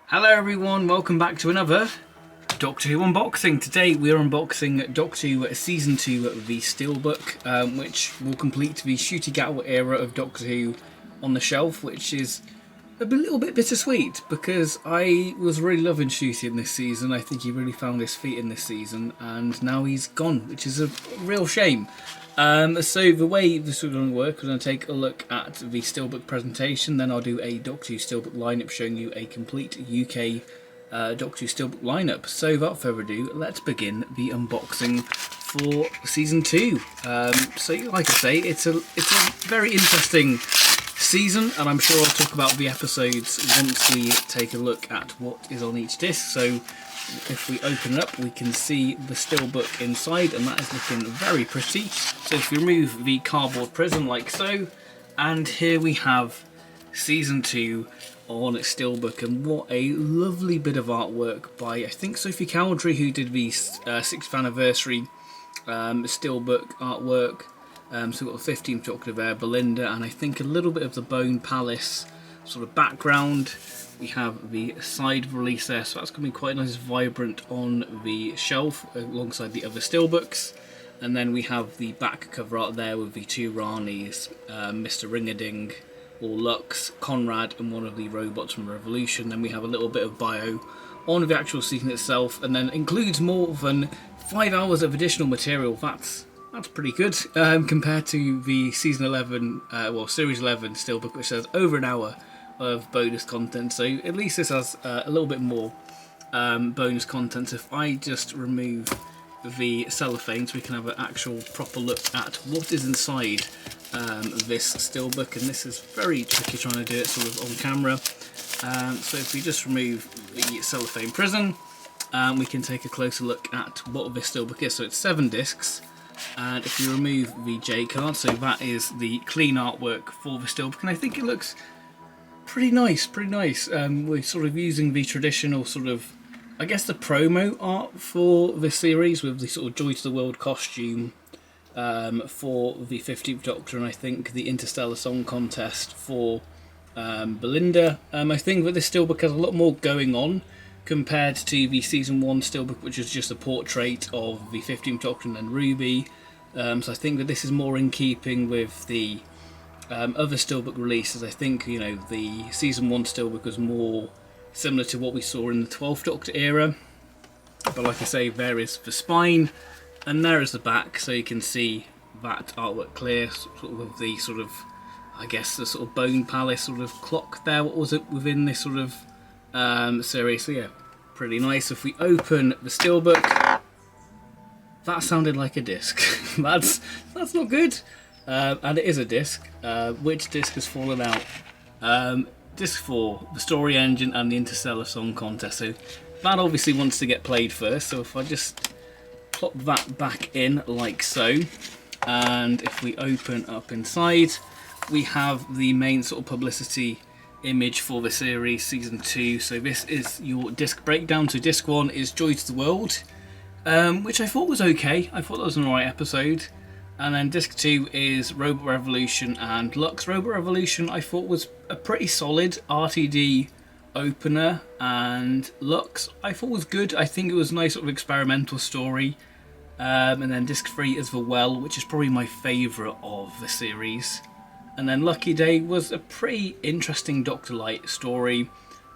Hello everyone, welcome back to another Doctor Who unboxing. Today we are unboxing Doctor Who Season 2 the Steelbook, which will complete the Ncuti Gatwa era of Doctor Who on the shelf, which is a little bit bittersweet because I was really loving Ncuti in this season. I think he really found his feet in this season and now he's gone, which is a real shame. So the way this is going to work, we're going to take a look at the Steelbook presentation, then I'll do a Doctor Who Steelbook lineup showing you a complete UK Doctor Who Steelbook lineup. So without further ado, let's begin the unboxing for Season 2. So like I say, it's a very interesting season, and I'm sure I'll talk about the episodes once we take a look at what is on each disc. So if we open it up, we can see the Steelbook inside, and that is looking very pretty. So if we remove the cardboard prism like so, and here we have Season 2 on Steelbook, and what a lovely bit of artwork by, I think, Sophie Cowdrey, who did the 6th anniversary Steelbook artwork. So we've got the 15th Doctor there, Belinda, and I think a little bit of the Bone Palace sort of background. We have the side release there, so that's going to be quite nice, vibrant on the shelf alongside the other Steelbooks. And then we have the back cover art there with the two Ranis, Mr. Ring-a-Ding, or Lux, Conrad, and one of the robots from Revolution. Then we have a little bit of bio on the actual season itself, and then includes more than 5 hours of additional material. That's pretty good compared to the season 11, series 11 Steelbook, which says over an hour of bonus content. So at least this has a little bit more bonus content. If I just remove the cellophane so we can have an actual proper look at what is inside this Steelbook, and this is very tricky trying to do it sort of on camera. So if we just remove the cellophane prism, we can take a closer look at what this Steelbook is. So it's 7 discs. And if you remove the J card, so that is the clean artwork for the Steelbook, and I think it looks pretty nice, we're sort of using the traditional sort of, I guess, the promo art for this series with the sort of Joy to the World costume for the 15th Doctor, and I think the Interstellar Song Contest for Belinda. I think that this Steelbook has a lot more going on compared to the Season 1 Steelbook, which is just a portrait of the 15th Doctor and Ruby. So I think that this is more in keeping with the other Steelbook releases. I think, you know, the Season 1 Steelbook was more similar to what we saw in the 12th Doctor era. But like I say, there is the spine, and there is the back, so you can see that artwork clear, sort of with the sort of, I guess, the sort of Bone Palace sort of clock there. What was it within this sort of series? So yeah, pretty nice. If we open the Steelbook, that sounded like a disc. that's not good. And it is a disc. Which disc has fallen out? Disc 4, the Story Engine and the Interstellar Song Contest. So that obviously wants to get played first. So if I just plop that back in like so, and if we open up inside, we have the main sort of publicity image for the series, Season 2. So this is your disc breakdown. So disc 1 is Joy to the World, which I thought was okay. I thought that was an alright episode. And then disc 2 is Robot Revolution and Lux. Robot Revolution I thought was a pretty solid RTD opener, and Lux I thought was good. I think it was a nice sort of experimental story. And then disc 3 is The Well, which is probably my favourite of the series. And then Lucky Day was a pretty interesting Doctor Light story.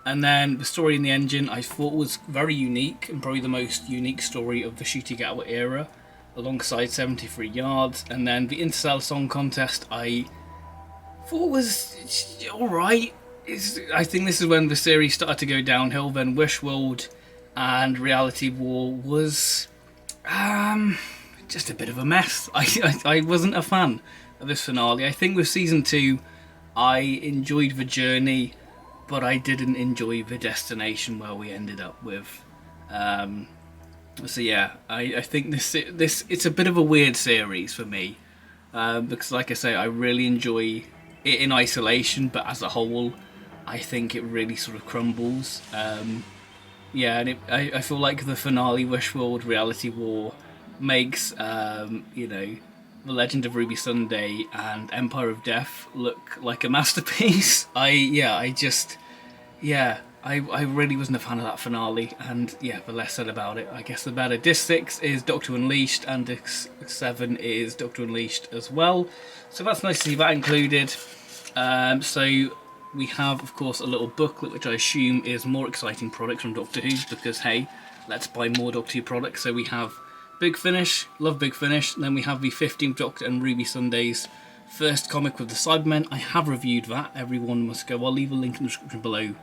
And then the Story in the Engine I thought was very unique, and probably the most unique story of the Ncuti Gatwa era, alongside 73 Yards. And then the Interstellar Song Contest I thought was alright. I think this is when the series started to go downhill. Then Wishworld and Reality War was just a bit of a mess. I wasn't a fan of this finale. I think with Season 2 I enjoyed the journey, but I didn't enjoy the destination where we ended up with. So yeah, I think this it's a bit of a weird series for me, because like I say, I really enjoy it in isolation, but as a whole I think it really sort of crumbles. Yeah, and I feel like the finale, Wishworld Reality War, makes you know, The Legend of Ruby Sunday and Empire of Death look like a masterpiece. Yeah, I really wasn't a fan of that finale, and yeah, the less said about it, I guess the better. Disc 6 is Doctor Who Unleashed, and Disc 7 is Doctor Who Unleashed as well. So that's nice to see that included. So we have, of course, a little booklet, which I assume is more exciting products from Doctor Who, because hey, let's buy more Doctor Who products. So we have Big Finish, love Big Finish, and then we have the 15th Doctor and Ruby Sunday's first comic with the Cybermen. I have reviewed that, everyone must go, I'll leave a link in the description below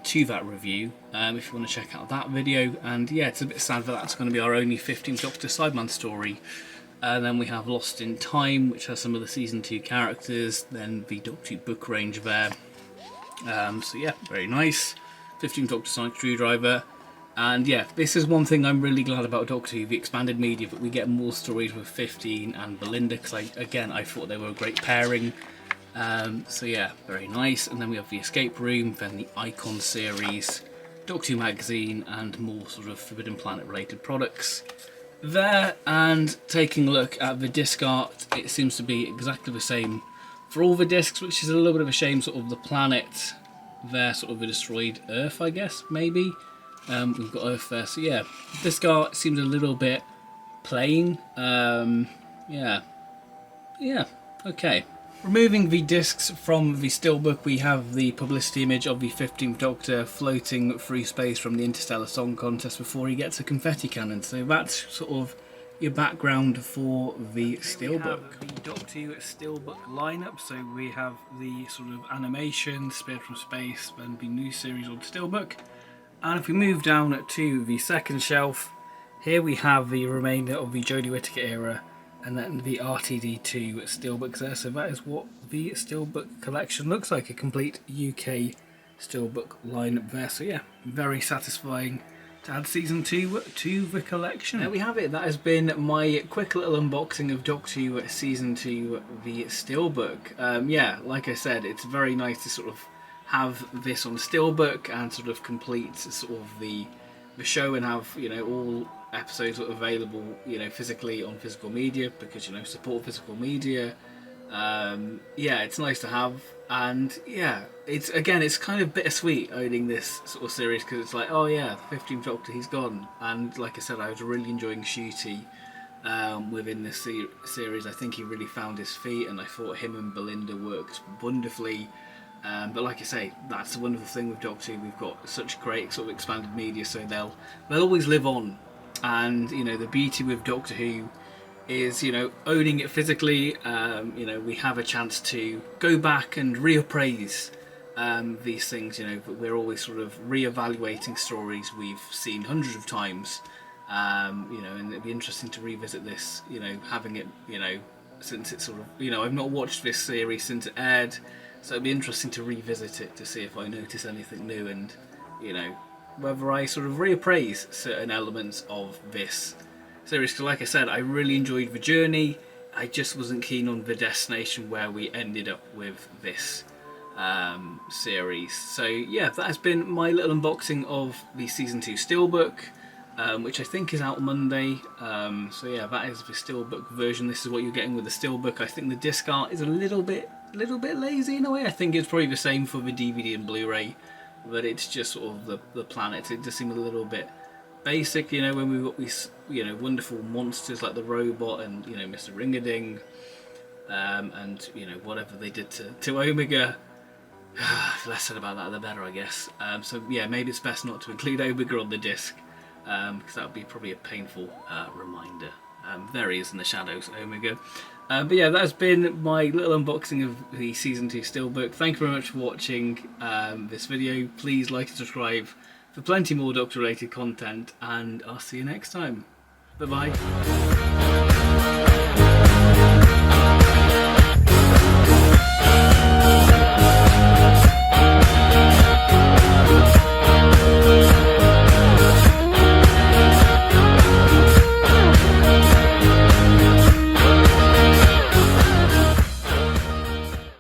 to that review if you want to check out that video. And yeah, it's a bit sad that that's going to be our only 15th Doctor Cyberman story. And then we have Lost in Time, which has some of the season 2 characters, then the Doctor Who book range there. So yeah, very nice. 15th Doctor Sonic Screwdriver. And yeah, this is one thing I'm really glad about Doctor Who, the expanded media, that we get more stories with 15 and Belinda, because I thought they were a great pairing. So yeah, very nice. And then we have the Escape Room, then the Icon series, Doctor Who magazine, and more sort of Forbidden Planet related products there. And taking a look at the disc art, it seems to be exactly the same for all the discs, which is a little bit of a shame. Sort of the planet there, sort of a destroyed Earth, I guess, maybe. We've got Earth there, so yeah, disc art seems a little bit plain. Yeah, okay. Removing the discs from the Steelbook, we have the publicity image of the 15th Doctor floating through space from the Interstellar Song Contest before he gets a confetti cannon. So that's sort of your background for the Steelbook. We have the Doctor Who Steelbook lineup, so we have the sort of animation, Spirit from Space, and the new series on Steelbook. And if we move down to the second shelf, here we have the remainder of the Jodie Whittaker era, and then the RTD2 Steelbooks there. So that is what the Steelbook collection looks like, a complete UK Steelbook lineup there. So yeah, very satisfying to add season 2 to the collection. There we have it. That has been my quick little unboxing of Doctor Who season 2, the Steelbook. Yeah, like I said, it's very nice to sort of have this on Steelbook and sort of complete sort of the show, and have, you know, all episodes available, you know, physically on physical media, because, you know, support physical media. Yeah, it's nice to have. And yeah, it's kind of bittersweet owning this sort of series, because it's like, oh yeah, the 15th Doctor, he's gone. And like I said, I was really enjoying Ncuti within this series. I think he really found his feet, and I thought him and Belinda worked wonderfully. But like I say, that's the wonderful thing with Doctor Who. We've got such great sort of expanded media, so they'll always live on. And you know, the beauty with Doctor Who is, you know, owning it physically. You know, we have a chance to go back and reappraise these things. You know, but we're always sort of re-evaluating stories we've seen hundreds of times. You know, and it'd be interesting to revisit this. You know, having it, you know, since it's sort of, you know, I've not watched this series since it aired. So it'd be interesting to revisit it to see if I notice anything new, and, you know, whether I sort of reappraise certain elements of this series. Because like I said, I really enjoyed the journey. I just wasn't keen on the destination where we ended up with this series. So yeah, that has been my little unboxing of the Season 2 Steelbook, which I think is out Monday. So yeah, that is the Steelbook version. This is what you're getting with the Steelbook. I think the disc art is a little bit lazy in a way. I think it's probably the same for the DVD and Blu-ray, but it's just sort of the planet. It just seemed a little bit basic, you know, when we've got these, you know, wonderful monsters like the robot and, you know, Mr. Ring-a-Ding, and, you know, whatever they did to Omega. Less said about that, the better, I guess. So yeah, maybe it's best not to include Omega on the disc, because that would be probably a painful reminder. There he is in the shadows, Omega. But yeah, that's been my little unboxing of the Season 2 Steelbook. Thank you very much for watching this video. Please like and subscribe for plenty more Doctor related content, and I'll see you next time. Bye bye.